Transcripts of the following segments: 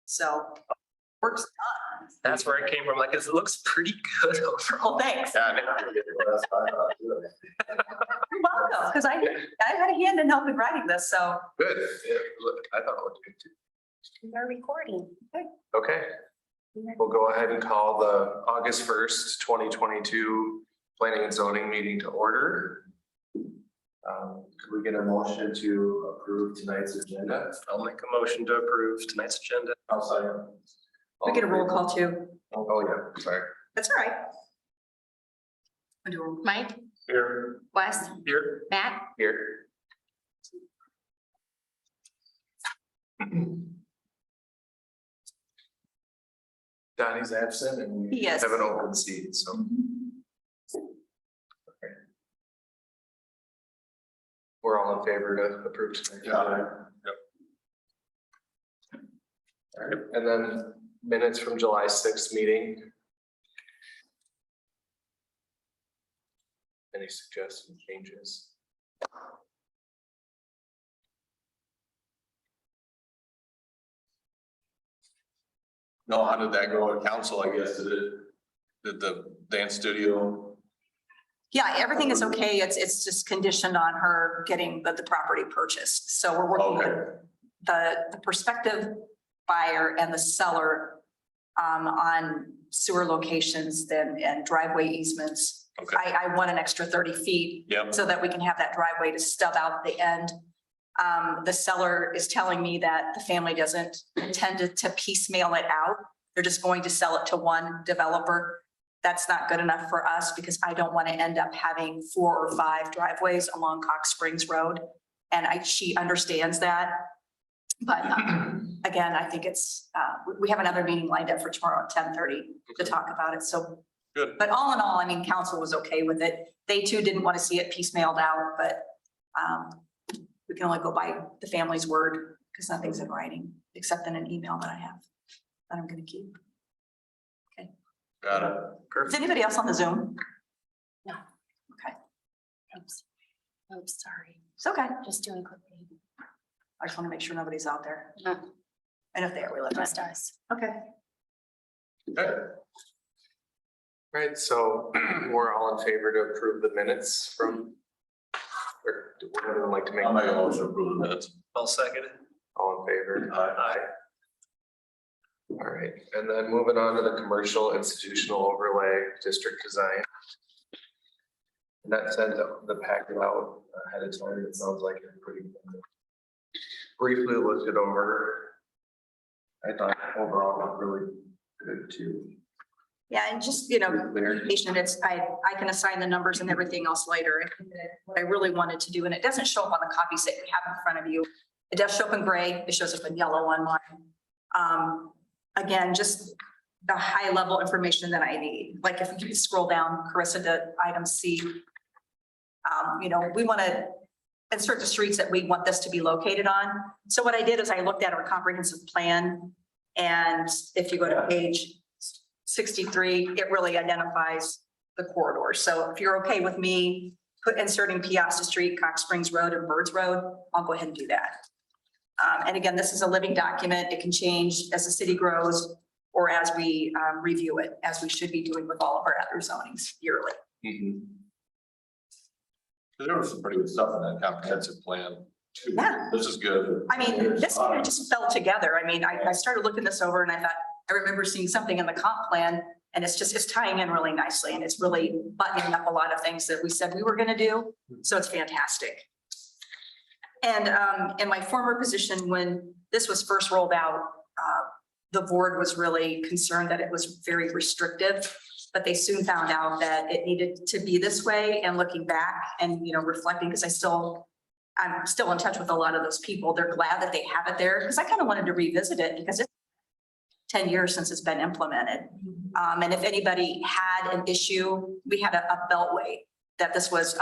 So work's done. That's where it came from. Like, it looks pretty good overall. Oh, thanks. Yeah, I mean, You're welcome, because I had a hand in helping writing this, so. good. Yeah, look, I thought it looked good too. We are recording. Okay, we'll go ahead and call the August 1st, 2022 Planning and Zoning meeting to order. Could we get a motion to approve tonight's agenda? I'll make a motion to approve tonight's agenda. I'll second. We get a roll call too. Oh, yeah, sorry. That's all right. I'll do a roll. Mike, Here. Wes, Here. Matt, Here. Donnie's absent and we Yes. have an open seat, so. Okay. We're all in favor to approve tonight. Yep. All right, and then minutes from July 6th meeting. Any suggestions, changes? No, how did that go at council, I guess, did the dance studio? Yeah, everything is okay. It's just conditioned on her getting the property purchased. So we're working Okay. with the prospective buyer and the seller on sewer locations then and driveway easements. Okay. I want an extra 30 feet Yep. so that we can have that driveway to stub out the end. The seller is telling me that the family doesn't intend to piecemeal it out. They're just going to sell it to one developer. That's not good enough for us because I don't want to end up having 4 or 5 driveways along Cox Springs Road. And she understands that. But again, I think it's, we have another meeting lined up for tomorrow at 10:30 to talk about it. So, Good. but all in all, I mean, council was okay with it. They too didn't want to see it piecemealed out, but we can only go by the family's word because nothing's in writing except in an email that I have that I'm going to keep. Got it. Is anybody else on the Zoom? No. Okay, oops, sorry, it's okay. just doing quickly. I just want to make sure nobody's out there. No, And if they are, we let them. just us. Okay. Okay. Right, so we're all in favor to approve the minutes from, or do anyone like to make? I'll make a motion to approve the minutes. I'll second it. All in favor? Aye. All right, and then moving on to the commercial institutional overlay district design. And that sent the packet out ahead of time. It sounds like it pretty briefly looked it over. I thought overall it really good too. Yeah, and just, you know, clarification, it's, I can assign the numbers and everything else later. I think that what I really wanted to do, and it doesn't show up on the copy set you have in front of you. It does show up in gray, it shows up in yellow on mine. Again, just the high level information that I need. Like if you scroll down, Carissa, to item C. You know, we want to insert the streets that we want this to be located on. So what I did is I looked at our comprehensive plan. And if you go to page 63, it really identifies the corridor. So if you're okay with me inserting Piazza Street, Cox Springs Road, and Birds Road, I'll go ahead and do that. And again, this is a living document. It can change as the city grows or as we review it, as we should be doing with all of our other zonings yearly. There was some pretty good stuff in that comprehensive plan too. Yeah. This is good. I mean, this kind of just fell together. I mean, I started looking this over and I thought, I remember seeing something in the comp plan and it's tying in really nicely and it's really buttoning up a lot of things that we said we were going to do. So it's fantastic. And in my former position, when this was first rolled out, the board was really concerned that it was very restrictive, but they soon found out that it needed to be this way. And looking back and, you know, reflecting, because I'm still in touch with a lot of those people. They're glad that they have it there because I kind of wanted to revisit it because it's 10 years since it's been implemented. And if anybody had an issue, we had a beltway that this was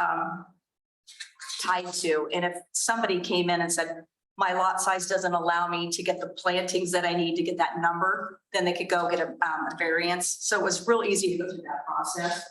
tied to. And if somebody came in and said, my lot size doesn't allow me to get the plantings that I need to get that number, then they could go get a variance. So it was real easy to go through that process.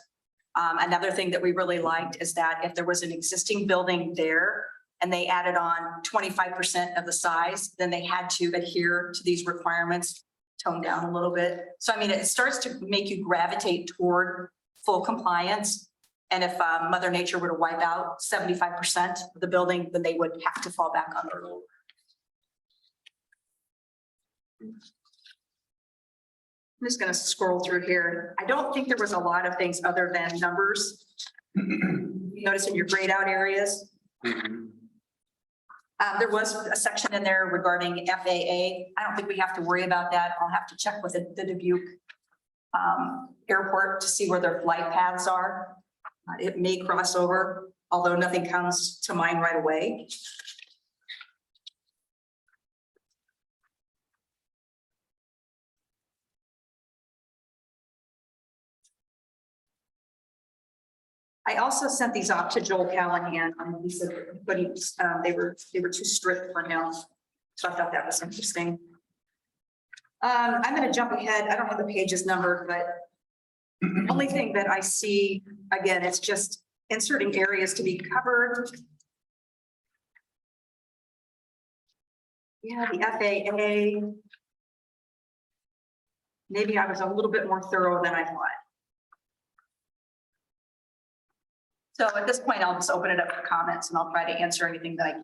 Another thing that we really liked is that if there was an existing building there and they added on 25% of the size, then they had to adhere to these requirements toned down a little bit. So I mean, it starts to make you gravitate toward full compliance. And if Mother Nature were to wipe out 75% of the building, then they would have to fall back on their own. I'm just gonna scroll through here. I don't think there was a lot of things other than numbers. You notice in your grayed out areas. There was a section in there regarding FAA. I don't think we have to worry about that. I'll have to check with the Dubuque airport to see where their flight paths are. It may cross over, although nothing comes to mind right away. I also sent these off to Joel Callahan, and he said, but they were too strict for him. So I thought that was interesting. I'm gonna jump ahead. I don't have the pages numbered, but the only thing that I see, again, it's just inserting areas to be covered. Yeah, the FAA. Maybe I was a little bit more thorough than I thought. So at this point, I'll just open it up for comments and I'll try to answer anything that I can.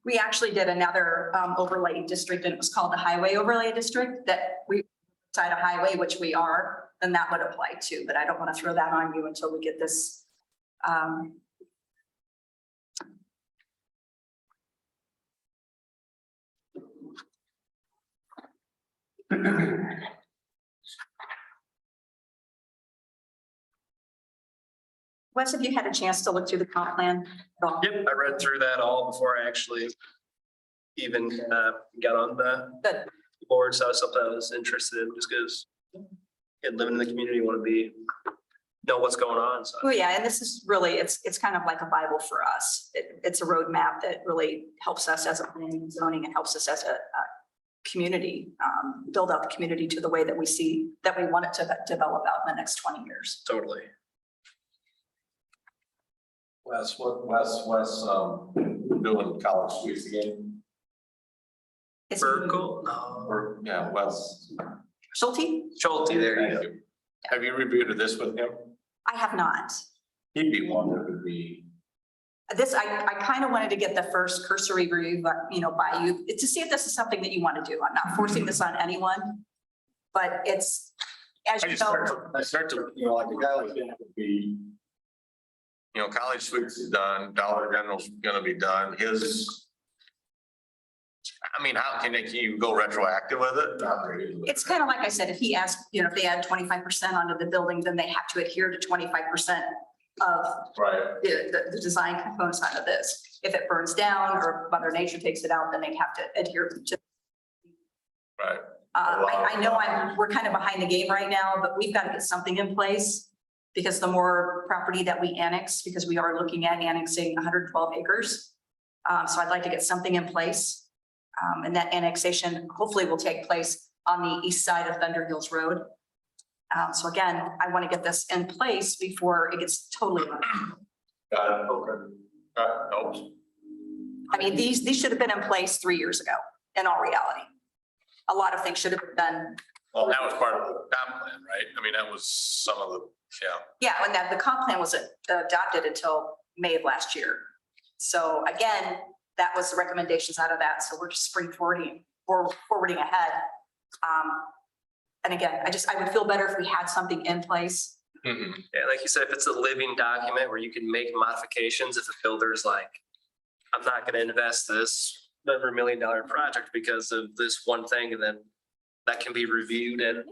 We actually did another overlay district, and it was called the Highway Overlay District, that we decide a highway, which we are, then that would apply to, but I don't want to throw that on you until we get this. Wes, have you had a chance to look through the comp plan at all? Yep, I read through that all before I actually even got on the Good. board. So that was something I was interested in just because living in the community, want to know what's going on. So Oh, yeah, and this is really, it's kind of like a Bible for us. It's a roadmap that really helps us as a planning and zoning and helps us as a community, build out the community to the way that we see, that we want it to develop out in the next 20 years. totally. Wes, doing college suites again, Is Vertical, no. or, yeah, Wes. Schulte? Schulte, there you Thank go. you. Have you reviewed this with him? I have not. He'd be one that would be, This, I kind of wanted to get the first cursory review, by you, to see if this is something that you want to do. I'm not forcing this on anyone. But it's, as you know, I start to, like a guy like that would be. College suites is done, Dollar General's gonna be done, how can you go retroactive with it? Not really. it's kind of like I said, if he asked, if they add 25% onto the building, then they have to adhere to 25% of Right. the design components out of this. If it burns down or Mother Nature takes it out, then they'd have to adhere to. Right. I know we're kind of behind the game right now, but we've got to get something in place. Because the more property that we annex, because we are looking at annexing 112 acres. So I'd like to get something in place. And that annexation hopefully will take place on the east side of Thunder Hills Road. So again, I want to get this in place before it gets totally. Got it, okay. Helps. I mean, these should have been in place 3 years ago, in all reality. A lot of things should have been done. Well, that was part of the comp plan, right? That was some of the, Yeah, and that the comp plan wasn't adopted until May of last year. So again, that was the recommendations out of that. So we're just forwarding ahead. And again, I would feel better if we had something in place. Mm-hmm. Yeah, like you said, if it's a living document where you can make modifications, if the builder's like, I'm not gonna invest this over $1 million project because of this one thing, and then that can be reviewed and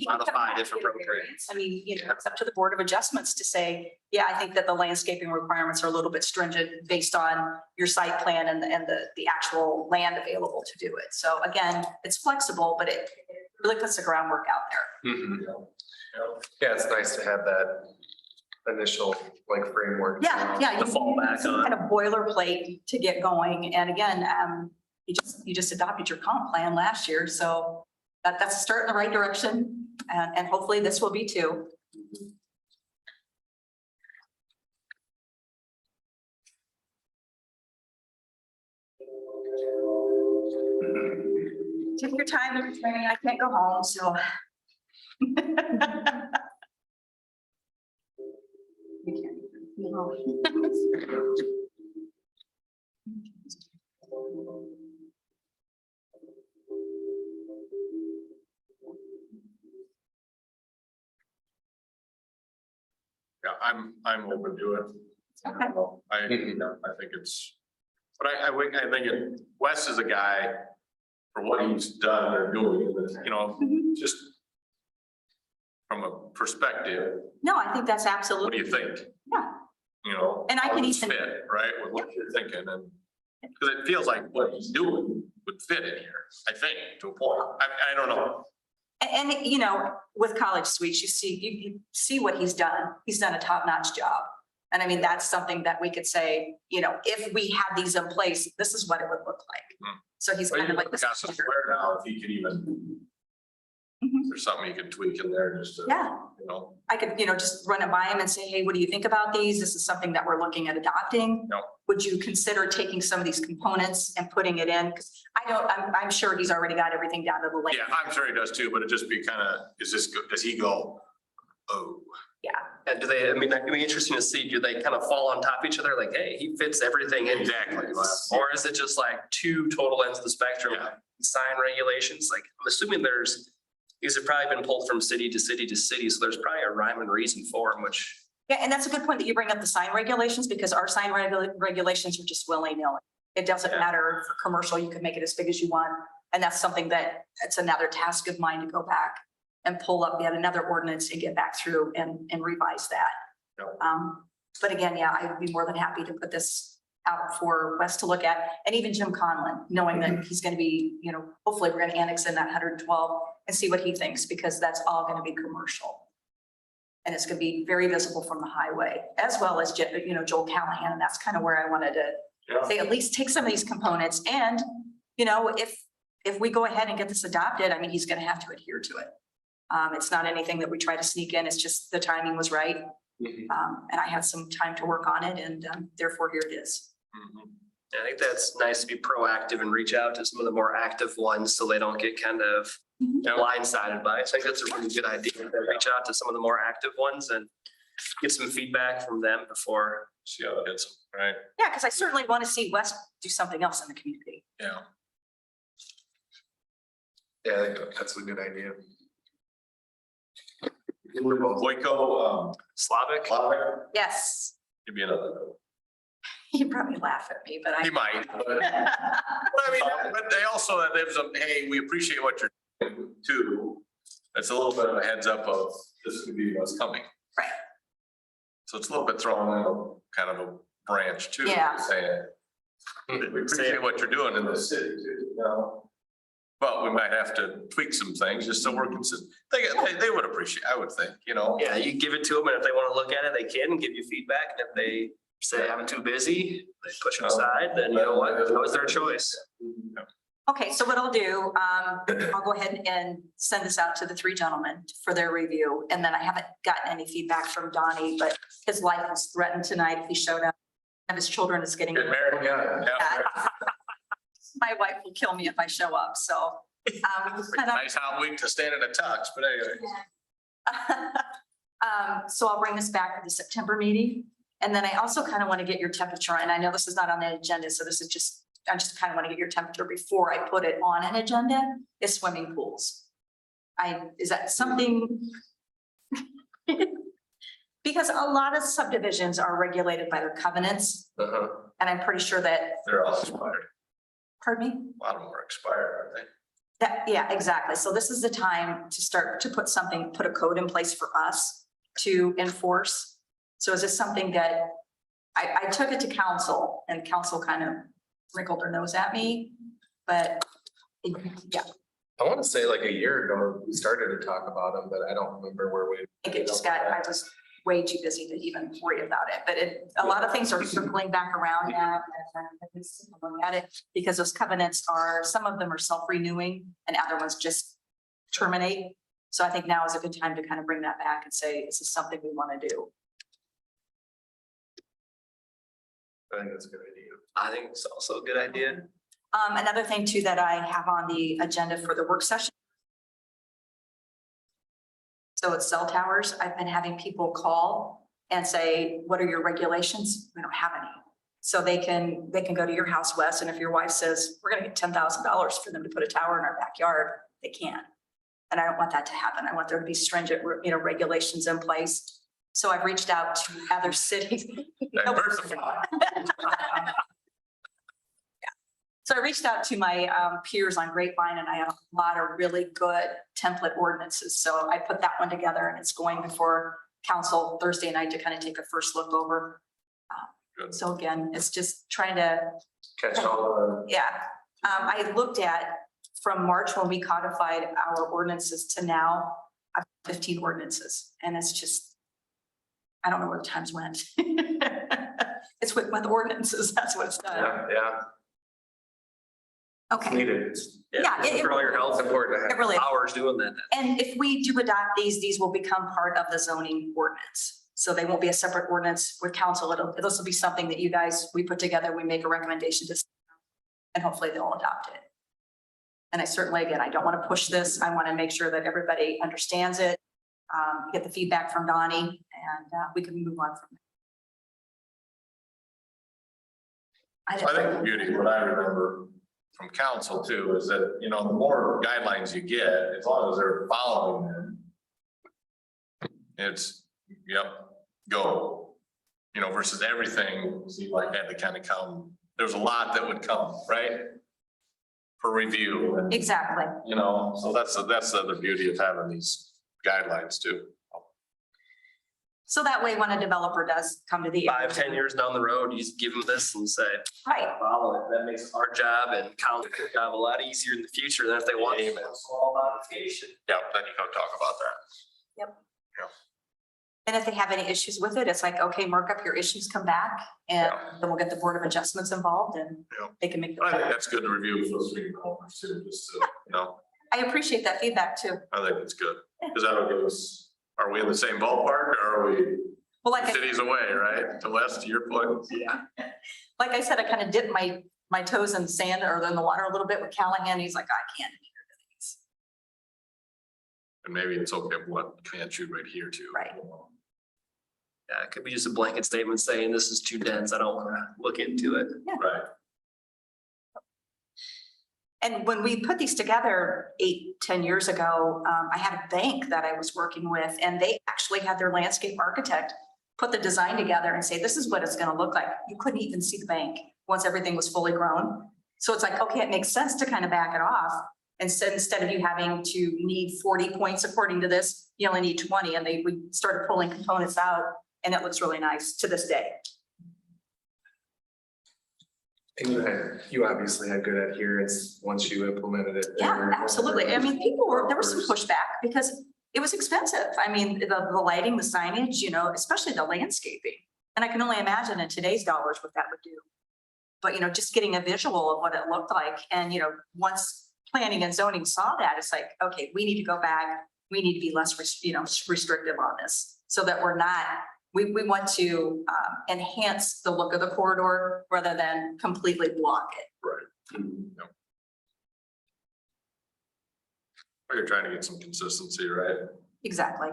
modify different programs. I mean, it's up to the Board of Adjustments to say, yeah, I think that the landscaping requirements are a little bit stringent based on your site plan and the actual land available to do it. So again, it's flexible, but it really puts the groundwork out there. Yeah, it's nice to have that initial framework. Yeah. To fall back some on. kind of boilerplate to get going. And again, you just adopted your comp plan last year, so that's a start in the right direction. And hopefully this will be too. Take your time, everybody. I can't go home, so. Yeah, I'm open to it. Okay. I think it's, but I think Wes is a guy for what he's done or doing, you know, just from a perspective, No, I think that's what do absolutely. you think? Yeah. You know? And I how can it's even- fit, right, with what you're thinking and, because it feels like what he's doing would fit in here, I think, to a point. I don't know. And, you know, with College Suites, you see what he's done. He's done a top-notch job. And I mean, that's something that we could say, you know, if we had these in place, this is what it would look like. Hmm. So he's But kind you of like this. got some square now, if he could even, Mhm. there's something you could tweak in there just to, Yeah, you know, I could, you know, just run it by him and say, hey, what do you think about these? This is something that we're looking at adopting. No. Would you consider taking some of these components and putting it in? Because I'm sure he's already got everything down to the lake. yeah, I'm sure he does too, but it'd just be kind of, does he go, oh, And do they, I mean, it'd be interesting to see, do they kind of fall on top of each other? Like, hey, he fits everything in. exactly. Or is it just like two total ends of the spectrum? Yeah. Sign regulations, like, I'm assuming these have probably been pulled from city to city to city, so there's probably a rhyme and reason for them, which. Yeah, and that's a good point that you bring up the sign regulations, because our sign regulations are just willy-nilly. It doesn't Yeah. matter for commercial, you can make it as big as you want. And that's something that, it's another task of mine to go back and pull up yet another ordinance and get back through and revise that. Yep. But again, yeah, I'd be more than happy to put this out for Wes to look at, and even Jim Conlon, knowing that he's gonna be, you know, hopefully we're gonna annex in that 112 and see what he thinks, because that's all gonna be commercial. And it's gonna be very visible from the highway, as well as, you know, Joel Callahan, and that's kind of where I wanted to Yeah. say, at least take some of these components, and, you know, if we go ahead and get this adopted, I mean, he's gonna have to adhere to it. It's not anything that we try to sneak in, it's just the timing was right. Mhm. And I had some time to work on it, and therefore here it is. Mhm. I think that's nice to be proactive and reach out to some of the more active ones so they don't get kind of blindsided by it. So I think that's a really good idea to reach out to some of the more active ones and get some feedback from them before. See how it hits, right? Yeah, because I certainly want to see West do something else in the community. Yeah. Yeah, I think that's a good idea. Boyko, Slavic. Slavic, Yes, give me another. he'd probably laugh at me, but He might, but I mean, but they also, there's a, hey, we appreciate what you're doing too. It's a little bit of a heads up of this could be what's coming. Right. So it's a little bit thrown in a kind of a branch too. Yeah. Saying, we appreciate what you're doing in this city too, you know? But we might have to tweak some things just so we're consistent. They would appreciate, I would think, you know? Yeah, you give it to them, and if they want to look at it, they can give you feedback. And if they say I'm too busy, they push it aside, then you know what, that was their choice. Okay, so what I'll do, I'll go ahead and send this out to the three gentlemen for their review. And then I haven't gotten any feedback from Donnie, but his life is threatened tonight if he showed up. And his children is getting. Get married, yeah. My wife will kill me if I show up, so. kind of- Nice how weak to stand in a tux, but anyway. So I'll bring this back for the September meeting. And then I also kind of want to get your temperature, and I know this is not on the agenda, so this is just, I just kind of want to get your temperature before I put it on an agenda, is swimming pools. Is that something? Because a lot of subdivisions are regulated by their covenants, Uh-huh. and I'm pretty sure that, They're all expired. pardon me? A lot of them are expired, aren't they? That, yeah, exactly. So this is the time to start to put a code in place for us to enforce. So is this something that I took it to council, and council kind of wrinkled their nose at me, but yeah, I want to say like a year ago, we started to talk about them, but I don't remember where we. I think it just I was way too busy to even worry about it, but a lot of things are circling back around now. And I'm just looking at it, because those covenants some of them are self-renewing and other ones just terminate. So I think now is a good time to kind of bring that back and say, this is something we want to do. I think that's a good idea. I think it's also a good idea. Another thing too that I have on the agenda for the work session. So it's cell towers. I've been having people call and say, what are your regulations? We don't have any. So they can go to your house, Wes, and if your wife says, we're gonna get $10,000 for them to put a tower in our backyard, they can't. And I don't want that to happen. I want there to be stringent, regulations in place. So I've reached out to other cities. So I reached out to my peers on Grapevine, and I have a lot of really good template ordinances. So I put that one together, and it's going before council Thursday night to kind of take a first look over. Good. So again, it's just trying to, Catch all yeah. I looked at from March when we codified our ordinances to now, I've 15 ordinances, and it's just, I don't know where the times went. It's with ordinances, that's what it's the, done. yeah, Okay. needed. Yeah, it- For all your It's health, important to It really, hours doing that. and if we do adopt these will become part of the zoning ordinance. So they won't be a separate ordinance with council. This will be something that you guys, we put together, we make a recommendation to, and hopefully they'll adopt it. And I certainly, again, I don't want to push this. I want to make sure that everybody understands it. Get the feedback from Donnie, and we can move on from there. I think the beauty, what I remember from council too, is that, the more guidelines you get, as long as they're following them, it's, yep, go. Versus everything seemed like had to kind of come, there's a lot that would come, right? For review. And, Exactly. so that's the other beauty of having these guidelines too. So that way, when a developer does come to the. 5-10 years down the road, you just give them this and say, Right, follow it. That makes our job and council's job a lot easier in the future than if they want Amen. a small modification. Yeah, then you go talk about that. and if they have any issues with it, it's like, okay, mark up your issues, come back, and then we'll get the Board of Adjustments involved and Yeah. they can make. I think the. that's good to review for the street owners too, just to, I appreciate that feedback too. I think it's good, because that'll give us, are we in the same ballpark, or are we Well, like I. cities away, right? To west, to your point? Yeah. Like I said, I kind of dipped my toes in sand or in the water a little bit with Callahan. He's like, I can't. And maybe it's okay, what, can't you right here too? Right. Yeah, it could be just a blanket statement saying this is too dense. I don't want to look into it. Right. And when we put these together 8-10 years ago, I had a bank that I was working with, and they actually had their landscape architect put the design together and say, this is what it's going to look like. You couldn't even see the bank once everything was fully grown. So it's like, okay, it makes sense to kind of back it off. And so instead of you having to need 40 points according to this, you only need 20, and we started pulling components out, and it looks really nice to this day. And you obviously had good adherence once you implemented it. Yeah, absolutely. I mean, there was some pushback because it was expensive. I mean, the lighting, the signage, especially the landscaping. And I can only imagine in today's dollars what that would do. But, just getting a visual of what it looked like. And, once planning and zoning saw that, it's like, okay, we need to go back. We need to be less, restrictive on this so that we're not, we want to enhance the look of the corridor rather than completely block it. Right. Yep. You're trying to get some consistency, right? Exactly.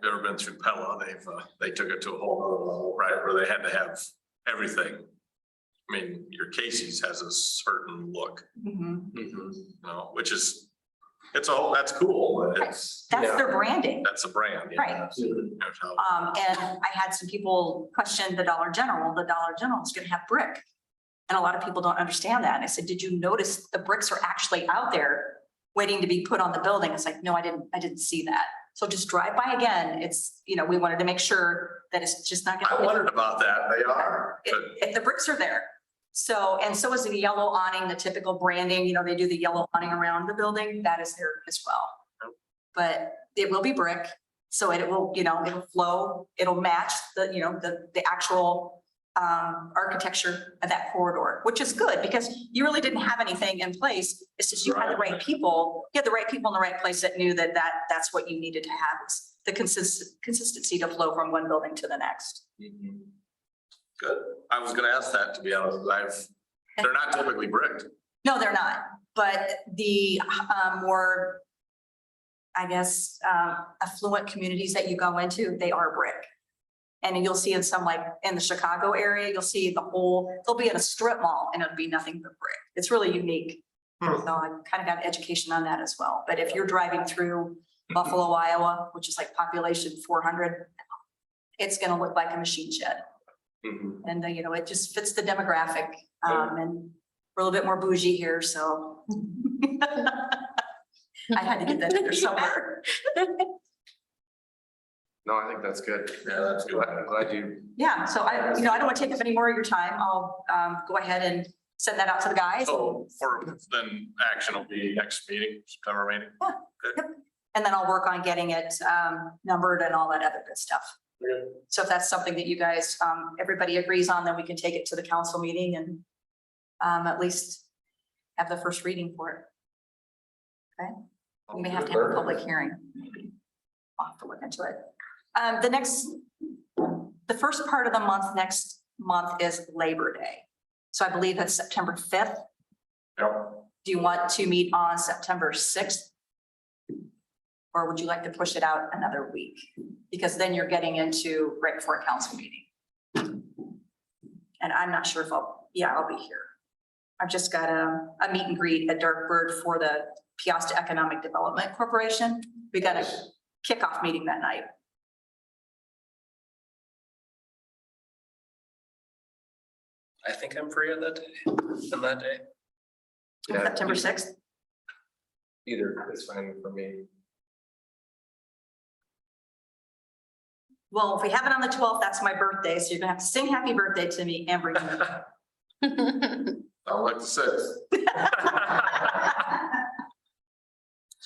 Never been through Pella, they took it to a whole other level, right, where they had to have everything. I mean, your Casey's has a certain look, Mhm. which is, that's cool, but it's, That's their branding. that's a brand. yeah, Right. absolutely. That's how- And I had some people question the Dollar General. The Dollar General is gonna have brick. And a lot of people don't understand that. And I said, did you notice the bricks are actually out there waiting to be put on the building? It's like, no, I didn't see that. So just drive by again. It's, we wanted to make sure that it's just not I gonna. wondered about that, they are, but If the bricks are there. So, and so is the yellow awning, the typical branding, they do the yellow awning around the building. That is there as well. But it will be brick. So it will, it'll flow, it'll match the actual architecture of that corridor, which is good because you really didn't have anything in place. It's just you had the right people, in the right place that knew that's what you needed to have, is the consistency to flow from one building to the next. Good. I was gonna ask that, to be honest, They're not typically bricked. No, they're not, but the more, I guess, affluent communities that you go into, they are brick. And you'll see in some, like in the Chicago area, you'll see they'll be in a strip mall and it'll be nothing but brick. It's really unique. So I kind of got education on that as well. But if you're driving through Buffalo, Iowa, which is like population 400, it's gonna look like a machine shed. Mhm. And, it just fits the demographic, and we're a little bit more bougie here, so. I had to get that in there somewhere. No, I think that's good. Yeah, that's good. I'm glad you, Yeah, so I don't want to take up any more of your time. I'll, go ahead and send that out to the guys. So for then action will be next meeting, September meeting. And then I'll work on getting it, numbered and all that other good stuff. Good. So if that's something that you guys, everybody agrees on, then we can take it to the council meeting and, at least have the first reading for it. Okay? We may have to have a public hearing, maybe. I'll have to look into it. The first part of the month, next month is Labor Day. So I believe that's September 5th. Yep. Do you want to meet on September 6th? Or would you like to push it out another week? Because then you're getting into right before a council meeting. And I'm not sure if I'll be here. I've just got a meet and greet at Darkbird for the Piasta Economic Development Corporation. We got a kickoff meeting that night. I think I'm free on that day. Yeah. September 6th. either is fine for me. Well, if we have it on the 12th, that's my birthday, so you're gonna have to sing happy birthday to me, Amber. I like the 6th.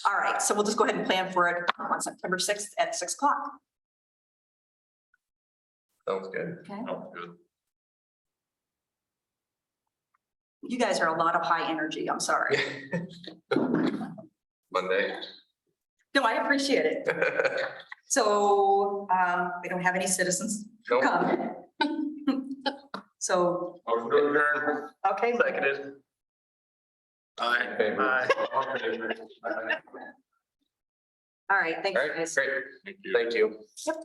All right, so we'll just go ahead and plan for it on September 6th at 6 o'clock. Sounds good. Okay, Oh, good. you guys are a lot of high energy, I'm sorry. Monday. No, I appreciate it. So, we don't have any citizens Nope. come. So, Motion to adjourn. okay, Seconded. Aye. Favor. Aye. all right, thanks, All right, guys. great. Thank you. Thank you. Yep.